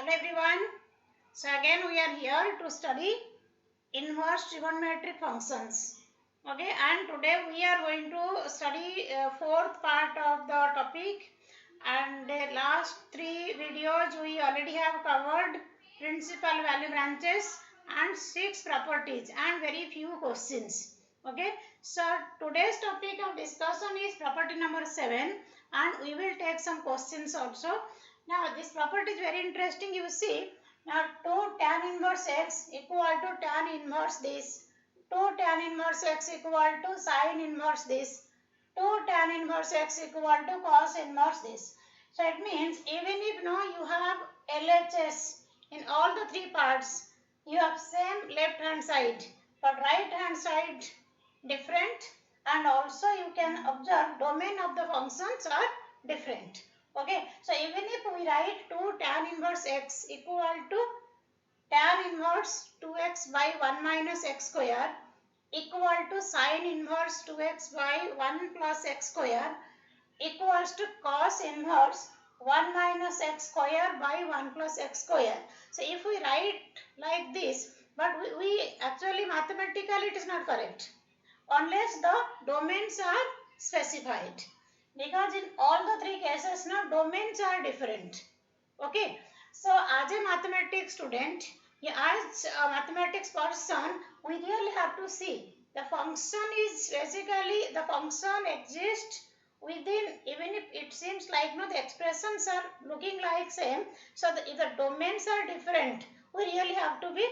Hello everyone. So again we are here to study inverse trigonometric functions. Okay, and today we are going to study fourth part of the topic, and the last three videos we already have covered principal value branches and six properties and very few questions. Okay, so today's topic of discussion is property number 7, and we will take some questions also. Now this property is very interesting. You see, now 2 tan inverse x equal to tan inverse this, 2 tan inverse x equal to sin inverse this, 2 tan inverse x equal to cos inverse this. So it means even if now you have LHS in all the three parts, you have same left hand side, but right hand side different, and also you can observe domain of the functions are different. Okay, so even if we write 2 tan inverse x equal to tan inverse 2x by 1 minus x square equal to sin inverse 2x by 1 plus x square equals to cos inverse 1 minus x square by 1 plus x square. So if we write like this, but we actually mathematically it is not correct unless the domains are specified, because in all the three cases now domains are different. Okay, so as a mathematics student, as a mathematics person, we really have to see the function is basically the function exists within, even if it seems like no, the expressions are looking like same. So if the domains are different, we really have to be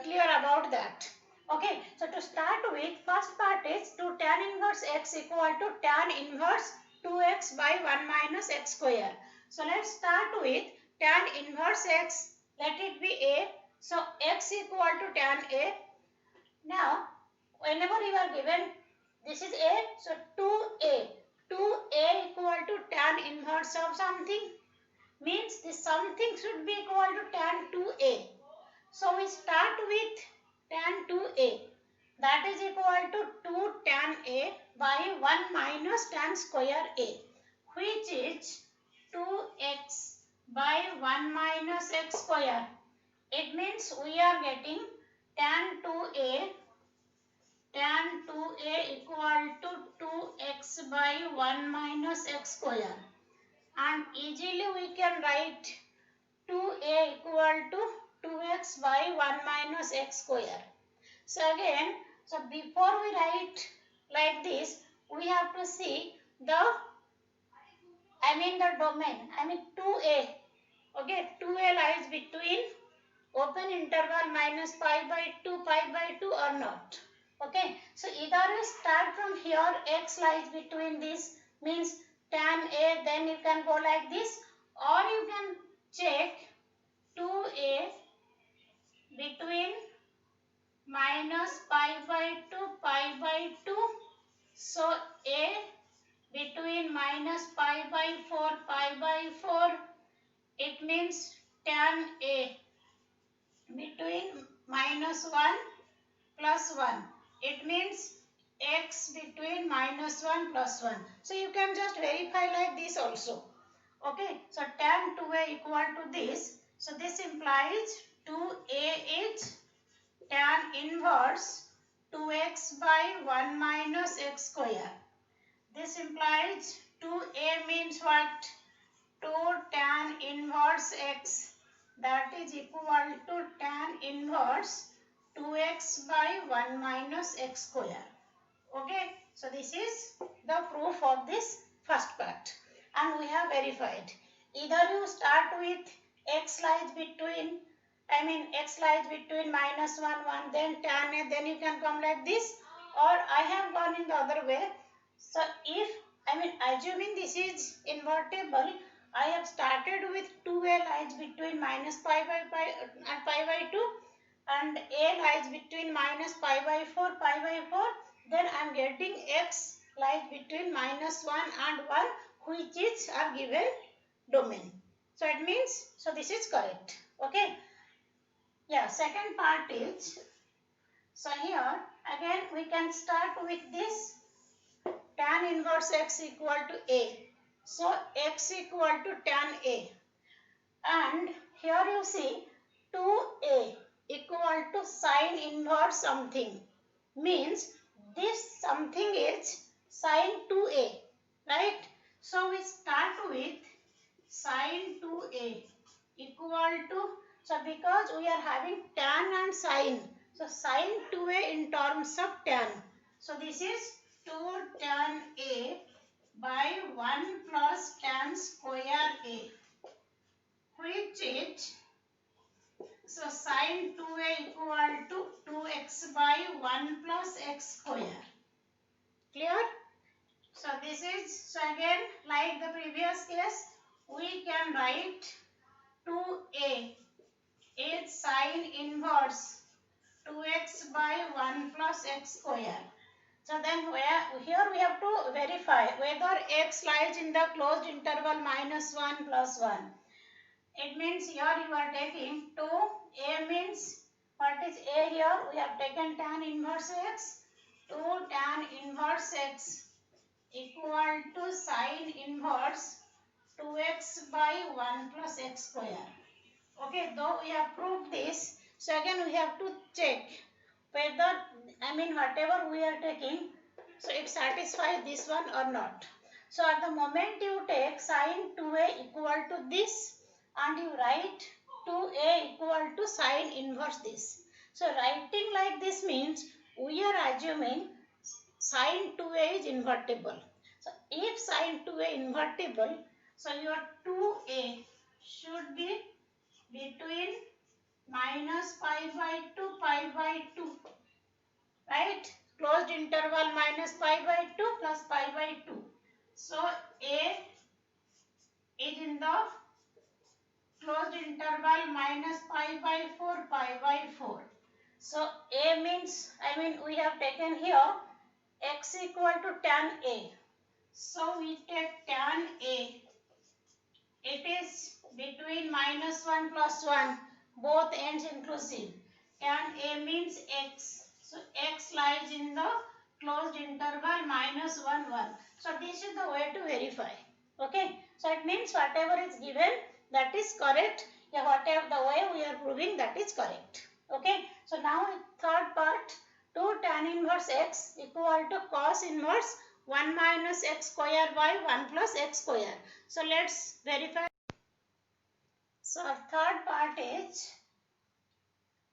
clear about that. Okay, so to start with, first part is to tan inverse x equal to tan inverse 2x by 1 minus x square. So let's start with tan inverse x, let it be a. So x equal to tan a. Now whenever you are given this is a, so 2a, 2a equal to tan inverse of something, means this something should be equal to tan 2a. So we start with tan 2a, that is equal to 2 tan a by 1 minus tan square a, which is 2x by 1 minus x square. It means we are getting tan 2a equal to 2x by 1 minus x square, and easily we can write 2a equal to 2x by 1 minus x square. So again, so before we write like this, we have to see the the domain, 2a. Okay, 2a lies between open interval minus pi by 2 or not. Okay, so either we start from here, x lies between this, means tan a, then you can go like this, or you can check 2a between minus pi by 2. So a between minus pi by 4, it means tan a between minus 1 plus 1. It means x between minus 1 plus 1. So you can just verify like this also. Okay, so tan 2a equal to this. So this implies 2a is tan inverse 2x by 1 minus x square. This implies 2a means what? 2 tan inverse x, that is equal to tan inverse 2x by 1 minus x square. Okay, so this is the proof of this first part, and we have verified. Either you start with x lies between, x lies between minus 1, 1, then tan a, then you can come like this, or I have gone in the other way. So if, assuming this is invertible, I have started with 2a lies between minus pi by 2, and a lies between minus pi by 4, then I am getting x lies between minus 1 and 1, which is our given domain. So it means, so this is correct. Okay. Yeah, second part is, so here again we can start with this tan inverse x equal to a. So x equal to tan a. and here you see 2a equal to sine inverse something, means this something is sine 2a, right? So we start with sine 2a equal to, so because we are having tan and sine, so sine 2a in terms of tan. So this is 2 tan a by 1 plus tan square a, which is, so sine 2a equal to 2x by 1 plus x square. Clear? So this is, so again like the previous case, we can write 2a is sine inverse 2x by 1 plus x square. So then here we have to verify whether x lies in the closed interval minus 1 plus 1. It means here you are taking 2a means, what is a here? We have taken tan inverse x. 2 tan inverse x equal to sine inverse 2x by 1 plus x square. Okay, though we have proved this, so again we have to check whether, whatever we are taking, so it satisfies this one or not. So at the moment you take sine 2a equal to this and you write 2a equal to sine inverse this. So writing like this means we are assuming sine 2a is invertible. So if sine 2a invertible, so your 2a should be between minus pi by 2, pi by 2, right? Closed interval minus pi by 2 plus pi by 2. So a is in the closed interval minus pi by 4, pi by 4. So a means, we have taken here x equal to tan a. So we take tan a. It is between minus 1 plus 1, both ends inclusive. Tan a means x. So x lies in the closed interval minus 1, 1. So this is the way to verify. Okay. So it means whatever is given, that is correct. Yeah, whatever the way we are proving, that is correct. Okay. So now third part, 2 tan inverse x equal to cos inverse 1 minus x square by 1 plus x square. So let's verify. So third part is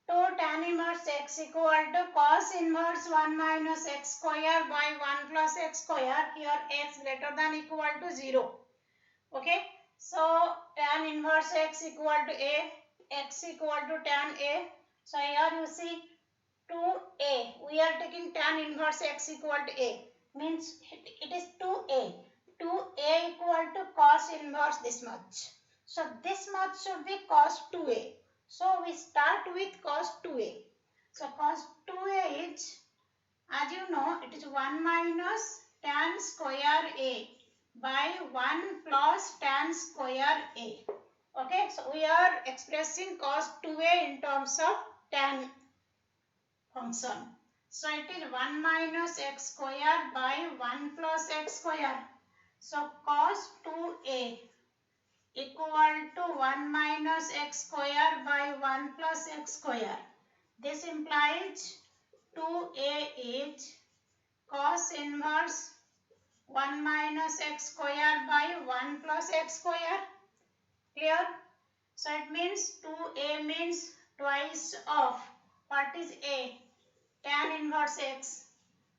2 tan inverse x equal to cos inverse 1 minus x square by 1 plus x square. Here x greater than equal to 0. Okay. So tan inverse x equal to a, x equal to tan a. So here you see 2a. We are taking tan inverse x equal to a. Means it is 2a. 2a equal to cos inverse this much. So this much should be cos 2a. So we start with cos 2a. So cos 2a is, as you know, it is 1 minus tan square a by 1 plus tan square a. Okay, so we are expressing cos 2a in terms of tan function. So it is 1 minus x square by 1 plus x square. So cos 2a equal to 1 minus x square by 1 plus x square. This implies 2a is cos inverse 1 minus x square by 1 plus x square. Clear? So it means 2a means twice of, what is a? Tan inverse x.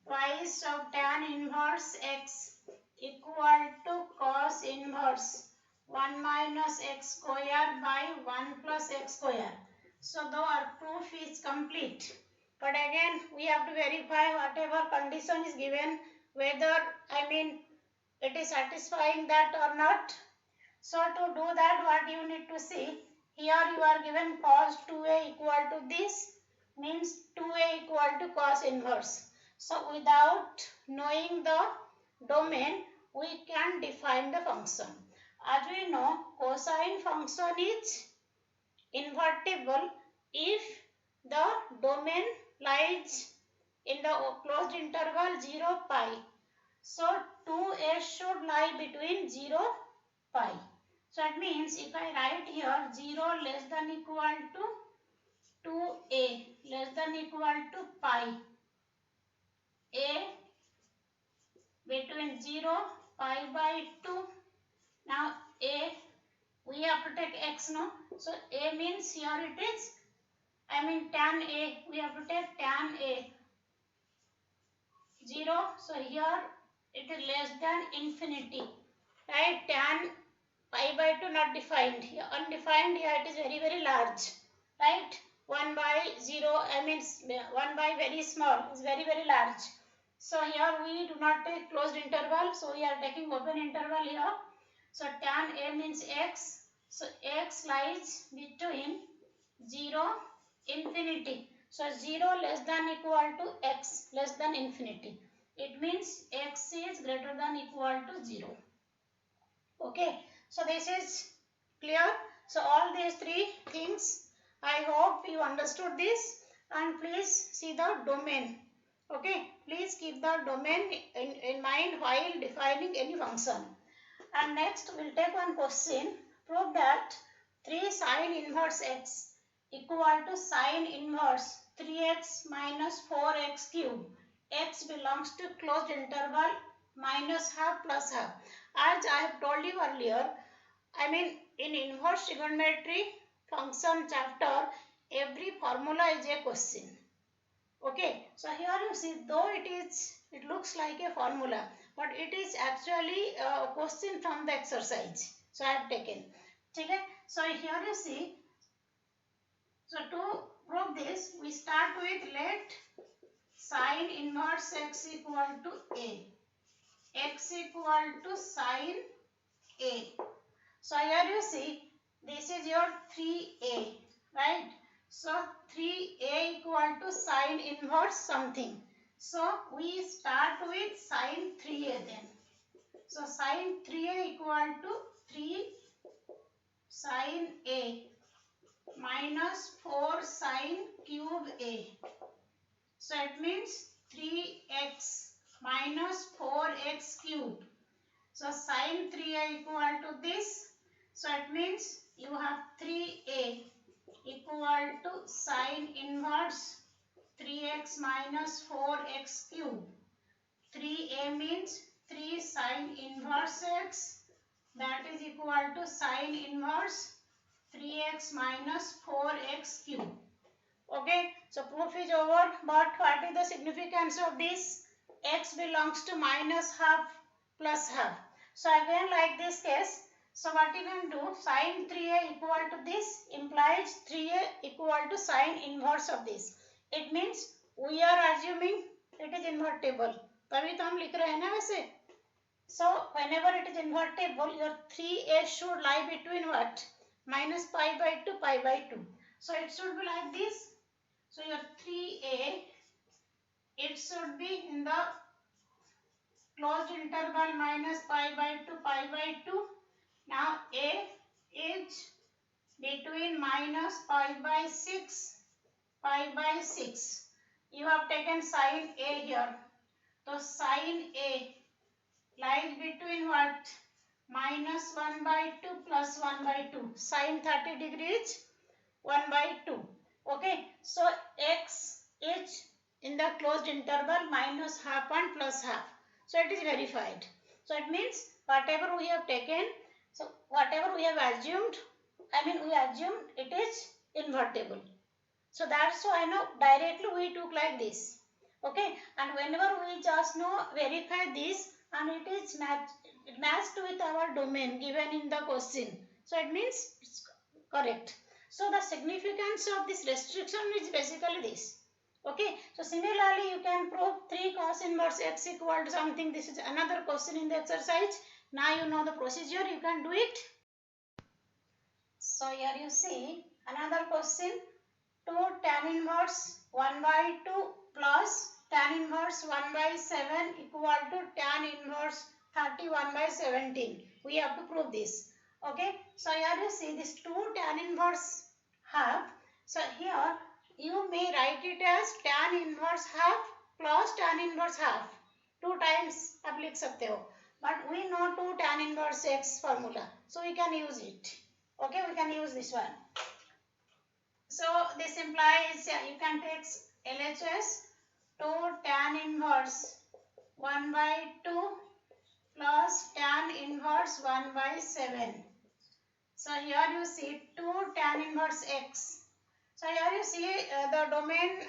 Twice of tan inverse x equal to cos inverse 1 minus x square by 1 plus x square. So though our proof is complete, but again we have to verify whatever condition is given, whether it is satisfying that or not. So to do that, what you need to see, here you are given cos 2a equal to this, means 2a equal to cos inverse. So without knowing the domain, we can define the function. As we know, cosine function is invertible if the domain lies in the closed interval 0 pi. So 2a should lie between 0 pi. So it means if I write here 0 less than equal to 2a less than equal to pi, a between 0 pi by 2. Now a, we have to take x, no? So a means here it is, I mean tan a, we have to take tan a 0. So here it is less than infinity, right? Tan pi by 2 not defined here, undefined here, it is very very large, right? 1 by 0, I mean 1 by very small is very very large. So here we do not take closed interval, so we are taking open interval here. So tan a means x, so x lies between 0 infinity. So 0 less than equal to x less than infinity, it means x is greater than equal to 0. Okay, so this is clear. So all these three things, I hope you understood this, and please see the domain. Okay, please keep the domain in mind while defining any function. And next we'll take one question. Prove that 3 sine inverse x equal to sine inverse 3x minus 4x cube. X belongs to closed interval minus half plus half. As I have told you earlier, I mean in inverse trigonometry function chapter, every formula is a question. Okay, so here you see, though it looks like a formula, but it is actually a question from the exercise. So I have taken. Okay, so here you see, so to prove this, we start with let sine inverse x equal to a. X equal to sine a. So here you see, this is your 3a, right? So 3a equal to sine inverse something. So we start with sine 3a then. So sine 3a equal to 3 sine a minus 4 sine cube a. So it means 3x minus 4x cube. So sine 3a equal to this. So it means you have 3a equal to sine inverse 3x minus 4x cube. 3a means 3 sine inverse x, that is equal to sine inverse 3x minus 4x cube. Okay, so proof is over, but what is the significance of this? X belongs to minus half plus half. So again like this case, so what you can do, sine 3a equal to this implies 3a equal to sine inverse of this. It means we are assuming it is invertible. तभी तो हम लिख रहे हैं ना वैसे. So whenever it is invertible, your 3a should lie between what? Minus pi by 2, pi by 2. So it should be like this. So your 3a, it should be in the closed interval minus pi by 2, pi by 2. Now a is between minus pi by 6, pi by 6. You have taken sine a here. So sine a lies between what? Minus 1 by 2 plus 1 by 2. Sine 30 degrees 1 by 2. Okay, so x is in the closed interval minus half and plus half. So it is verified. So it means whatever we have taken, so whatever we have assumed, I mean we assumed it is invertible. So that's why now directly we took like this. Okay, and whenever we just now verify this and it is matched with our domain given in the question. So it means it's correct. So the significance of this restriction is basically this. Okay, so similarly you can prove 3 cos inverse x equal to something. This is another question in the exercise. Now you know the procedure, you can do it. So here you see another question. 2 tan inverse 1 by 2 plus tan inverse 1 by 7 equal to tan inverse 31 by 17. We have to prove this. Okay, so here you see this 2 tan inverse half. So here you may write it as tan inverse half plus tan inverse half. 2 times आप लिख सकते हो. but we know 2 tan inverse x formula, so we can use it. Okay, we can use this one. So this implies you can take LHS 2 tan inverse 1 by 2 plus tan inverse 1 by 7. So here you see 2 tan inverse x. So here you see the domain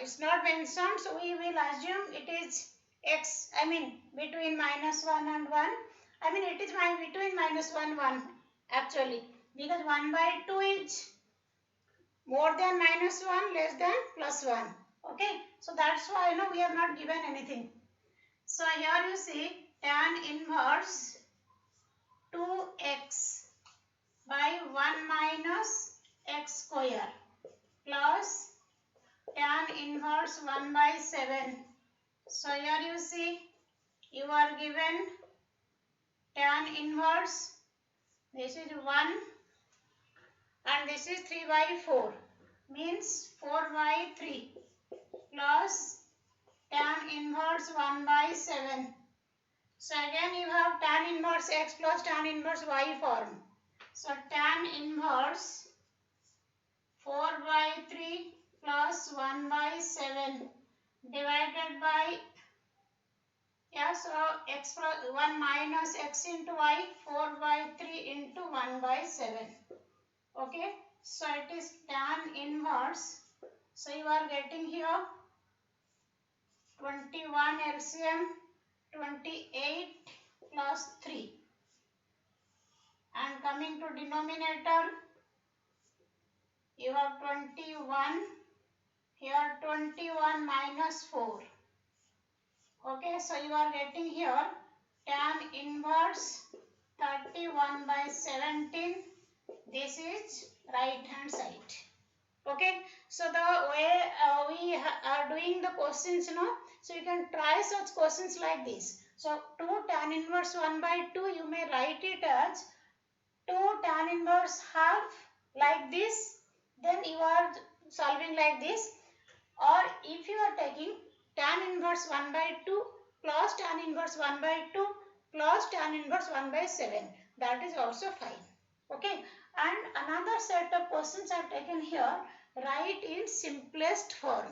is not mentioned, so we will assume it is x, I mean between minus 1 and 1. I mean it is between minus 1, 1 actually, because 1 by 2 is more than minus 1, less than plus 1. Okay, so that's why we have not given anything. So here you see tan inverse 2x by 1 minus x square plus tan inverse 1 by 7. So here you see you are given tan inverse, this is 1 and this is 3 by 4, means 4 by 3 plus tan inverse 1 by 7. So again you have tan inverse x plus tan inverse y form. So tan inverse 4 by 3 plus 1 by 7 divided by, so x plus 1 minus x into y, 4 by 3 into 1 by 7. Okay, so it is tan inverse. So you are getting here 21 LCM 28 plus 3, and coming to denominator you have 21, here 21 minus 4. Okay, so you are getting here tan inverse 31 by 17. This is right hand side. Okay, so the way we are doing the questions, so you can try such questions like this. So 2 tan inverse 1 by 2, you may write it as 2 tan inverse half like this, then you are solving like this. Or if you are taking tan inverse 1 by 2 plus tan inverse 1 by 2 plus tan inverse 1 by 7, that is also fine. Okay, and another set of questions I have taken here, write in simplest form.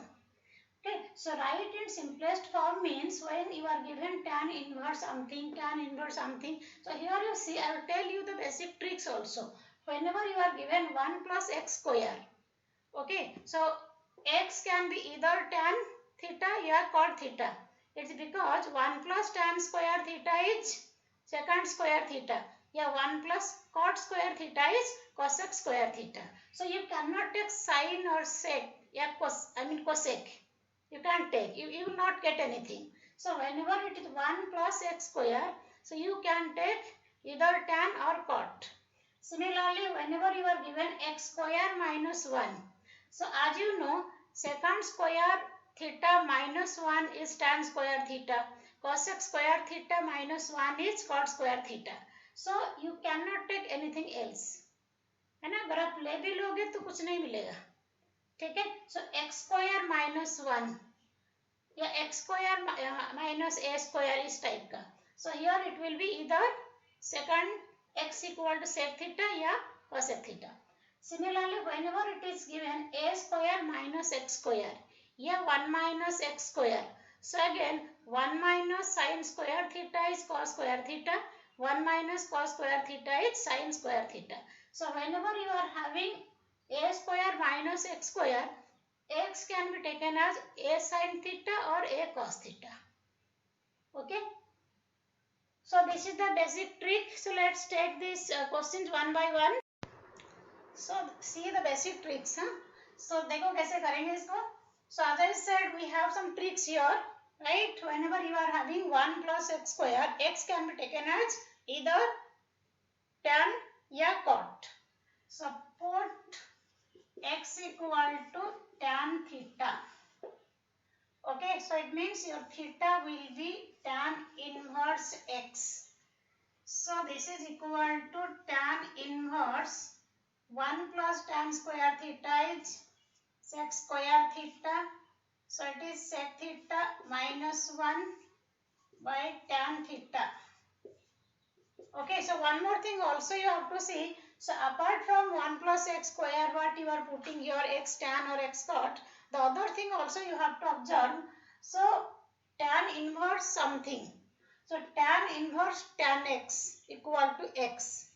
Okay, so write in simplest form means when you are given tan inverse something, tan inverse something. So here you see, I will tell you the basic tricks also. Whenever you are given 1 plus x square, okay, so x can be either tan theta or cot theta. It's because 1 plus tan square theta is secant square theta. Yeah, 1 plus cot square theta is cosec square theta. So you cannot take sine or sec, yeah, cosec. You can't take, you will not get anything. So whenever it is 1 plus x square, so you can take either tan or cot. Similarly, whenever you are given x square minus 1, so as you know, secant square theta minus 1 is tan square theta. Cosec square theta minus 1 is cot square theta. So you cannot take anything else. है ना, अगर आप ले भी लोगे तो कुछ नहीं मिलेगा. ठीक है, so x square minus 1 या x square minus a square इस टाइप का. So here it will be either secant x equal to sec theta या cosec theta. Similarly, whenever it is given a square minus x square, yeah, 1 minus x square. So again, 1 minus sine square theta is cos square theta, 1 minus cos square theta is sine square theta. So whenever you are having a square minus x square, x can be taken as a sine theta or a cos theta. Okay. So this is the basic trick. So let's take these questions one by one. So see the basic tricks. So देखो कैसे करेंगे इसको. So as I said, we have some tricks here, right? Whenever you are having 1 plus x square, x can be taken as either tan या cot. So put x equal to tan theta. Okay, so it means your theta will be tan inverse x. So this is equal to tan inverse 1 plus tan square theta is sec square theta. So it is sec theta minus 1 by tan theta. Okay, so one more thing also you have to see. So apart from 1 plus x square, what you are putting here, x tan or x cot, the other thing also you have to observe. So tan inverse something. So tan inverse tan x equal to x.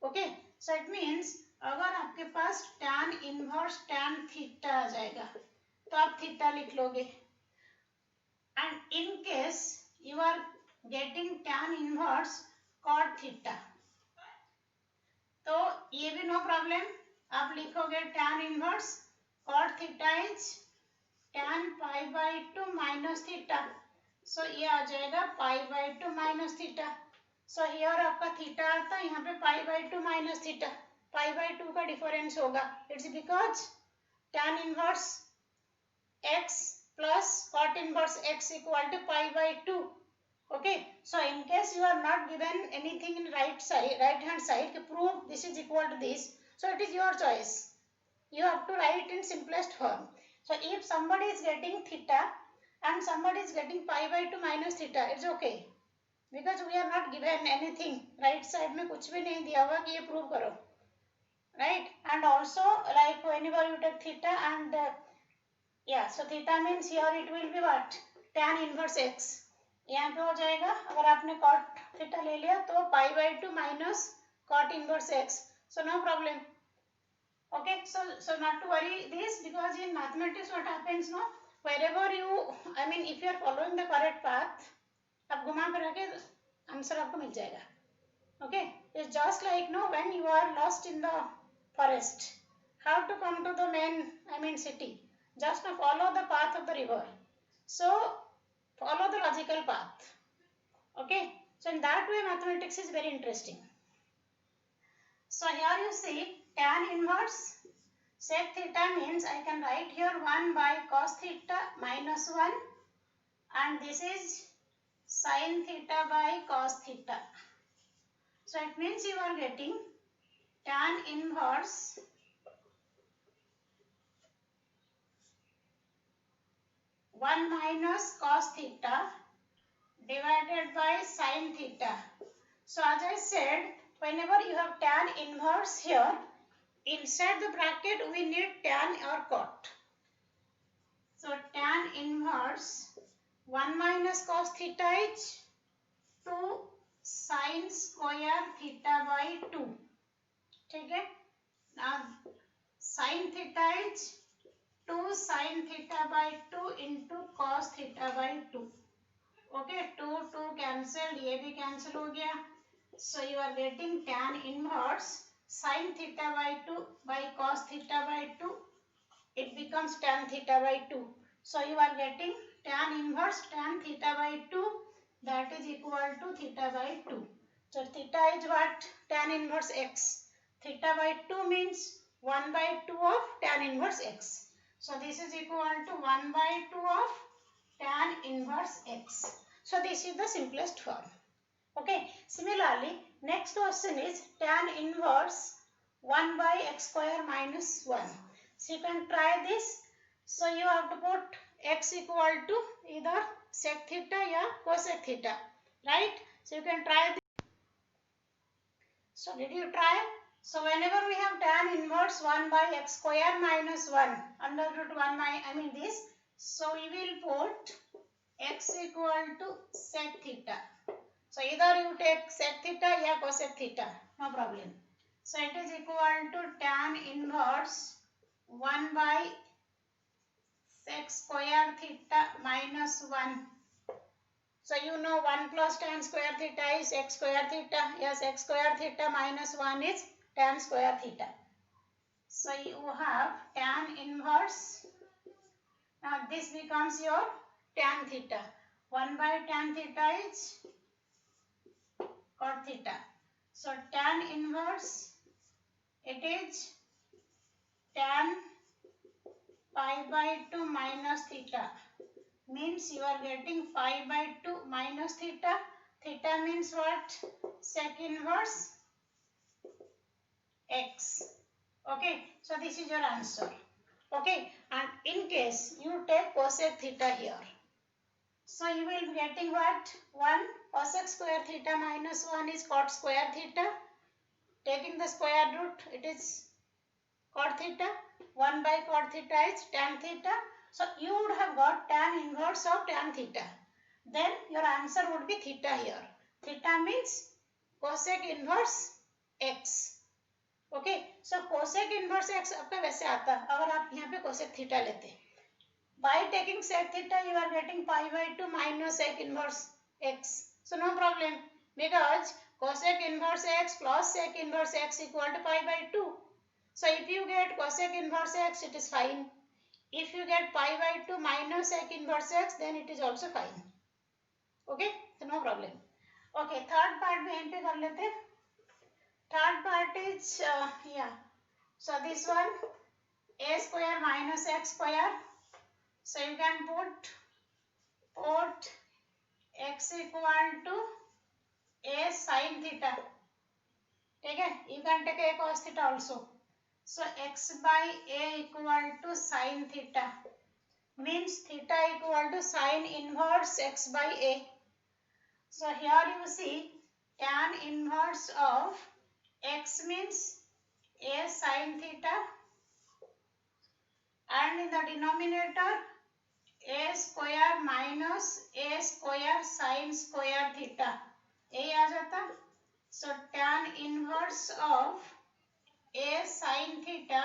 Okay, so it means अगर आपके पास tan inverse tan theta आ जाएगा तो आप theta लिख लोगे. And in case you are getting tan inverse cot theta, तो ये भी नो प्रॉब्लम. आप लिखोगे tan inverse cot theta is tan pi by 2 minus theta. So ये आ जाएगा pi by 2 minus theta. So here आपका थीटा आता है, यहाँ पे pi by 2 minus theta. Pi by 2 का डिफरेंस होगा. It's because tan inverse x plus cot inverse x equal to pi by 2. Okay, so in case you are not given anything in right side, right hand side to prove this is equal to this, so it is your choice. You have to write in simplest form. So if somebody is getting theta and somebody is getting pi by 2 minus theta, it's okay, because we are not given anything. Right side में कुछ भी नहीं दिया हुआ कि ये prove करो, right? And also like whenever you take theta and yeah, so theta means here it will be what? Tan inverse x. यहाँ पे हो जाएगा, अगर आपने cot theta ले लिया तो पाई by 2 minus cot inverse x. So no problem. Okay, so not to worry this, because in mathematics what happens, no, wherever you, I mean if you are following the correct path, आप घुमा फिरा के answer आपको मिल जाएगा. Okay, it's just like, no, when you are lost in the forest, how to come to the main, I mean city, just now follow the path of the river. So follow the logical path. Okay, so in that way mathematics is very interesting. So here you see tan inverse sec theta means I can write here 1 by cos theta minus 1, and this is sin theta by cos theta. So it means you are getting tan inverse 1 minus cos theta divided by sin theta. So as I said, whenever you have tan inverse here, inside the bracket we need tan or cot. So tan inverse 1 minus cos theta is 2 sin square theta by 2. ठीक है. Now sin theta is 2 sin theta by 2 into cos theta by 2. Okay, 2 cancelled, ये भी cancel हो गया. So you are getting tan inverse sin theta by 2 by cos theta by 2. It becomes tan theta by 2. So you are getting tan inverse tan theta by 2, that is equal to theta by 2. So theta is what? Tan inverse x. Theta by 2 means 1 by 2 of tan inverse x. So this is equal to 1 by 2 of tan inverse x. So this is the simplest form. Okay, similarly next question is tan inverse 1 by x square minus 1. So you can try this. So you have to put x equal to either sec theta or cosec theta, right? So you can try this. So did you try? So whenever we have tan inverse 1 by x square minus 1 under root 1 by, I mean this, so we will put x equal to sec theta. So either you take sec theta or cosec theta, no problem. So it is equal to tan inverse 1 by sec square theta minus 1. So you know 1 plus tan square theta is x square theta. Yes, x square theta minus 1 is tan square theta. So you have tan inverse. Now this becomes your tan theta. 1 by tan theta is cot theta. So tan inverse, it is tan pi by 2 minus theta. Means you are getting pi by 2 minus theta. Theta means what? Sec inverse x. Okay, so this is your answer. Okay, and in case you take cosec theta here, so you will be getting what? 1 cosec square theta minus 1 is cot square theta. Taking the square root, it is cot theta. 1 by cot theta is tan theta. So you would have got tan inverse of tan theta. Then your answer would be theta here. Theta means cosec inverse x. Okay, so cosec inverse x आपका वैसे आता है अगर आप यहाँ पे cosec theta लेते. By taking sec theta, you are getting pi by 2 minus sec inverse x. So no problem because cosec inverse x plus sec inverse x equal to pi by 2. So if you get cosec inverse x, it is fine. If you get pi by 2 minus sec inverse x, then it is also fine. Okay, so no problem. Okay, third part भी यहीं पे कर लेते हैं. Third part is yeah. So this one a square minus x square. So you can put x equal to a sin theta. Okay, you can take a cos theta also. So x by a equal to sin theta means theta equal to sin inverse x by a. So here you see tan inverse of x means a sin theta and in the denominator a square minus a square sin square theta. A आ जाता. So tan inverse of a sin theta.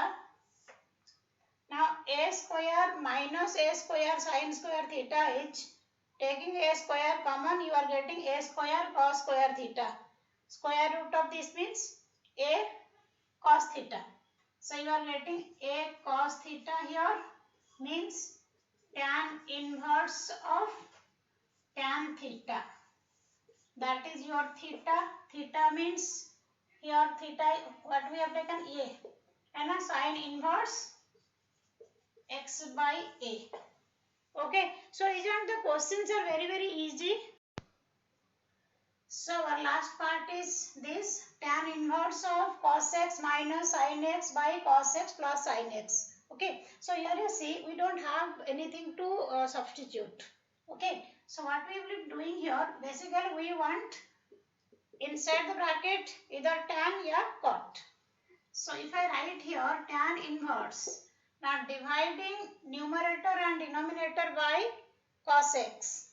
Now a square minus a square sin square theta is taking a square common, you are getting a square cos square theta. Square root of this means a cos theta. So you are getting a cos theta here means tan inverse of tan theta. That is your theta. Theta means here theta, what we have taken a and a sin inverse x by a. Okay, so isn't the questions are very easy. So our last part is this tan inverse of cos x minus sin x by cos x plus sin x. Okay, so here you see we don't have anything to substitute. Okay, so what we will be doing here, basically we want inside the bracket either tan or cot. So if I write here tan inverse, now dividing numerator and denominator by cos x,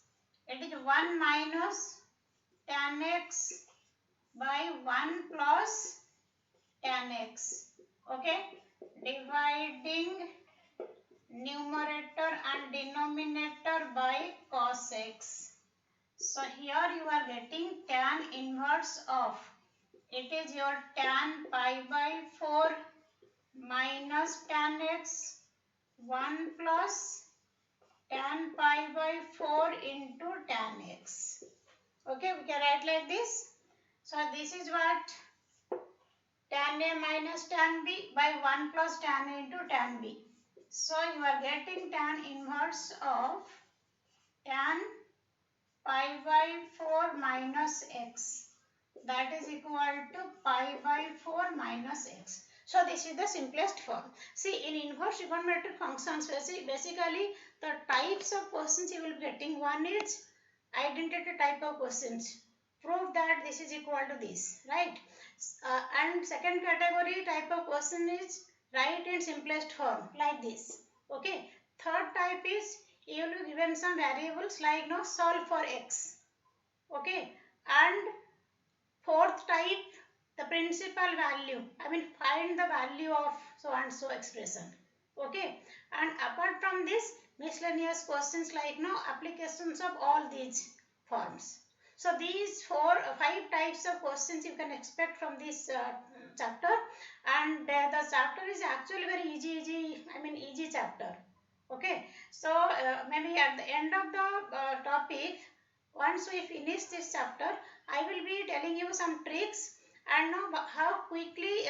it is 1 minus tan x by 1 plus tan x. Okay, dividing numerator and denominator by cos x. So here you are getting tan inverse of, it is your tan pi by 4 minus tan x 1 plus tan pi by 4 into tan x. Okay, we can write like this. So this is what tan a minus tan b by 1 plus tan a into tan b. So you are getting tan inverse of tan pi by 4 minus x. That is equal to pi by 4 minus x. So this is the simplest form. See, in inverse trigonometric functions, basically the types of questions you will be getting. One is identity type of questions. Prove that this is equal to this, right? And second category type of question is write in simplest form like this. Okay. Third type is you will be given some variables like solve for x. Okay. And fourth type, the principal value, find the value of so and so expression. Okay, and apart from this, miscellaneous questions like applications of all these forms. So these 5 types of questions you can expect from this chapter, and the chapter is actually very easy chapter. Okay, so maybe at the end of the topic, once we finish this chapter, I will be telling you some tricks and how quickly,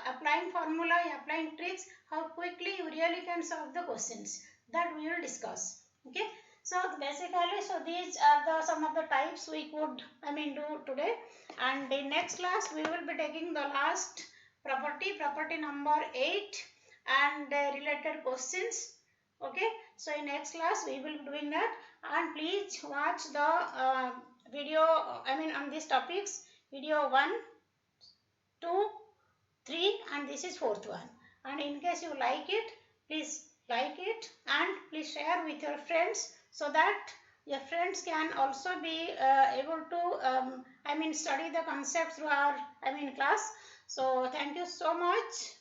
applying formula, applying tricks, how quickly you really can solve the questions. That we will discuss. Okay. So basically, so these are some of the types we could, do today. And in next class, we will be taking the last property number 8 and related questions. Okay. So in next class, we will be doing that. And please watch the video, on these topics, video 1, 2, 3, and this is fourth one. And in case you like it, please like it and please share with your friends so that your friends can also be able to study the concepts through our class. So thank you so much.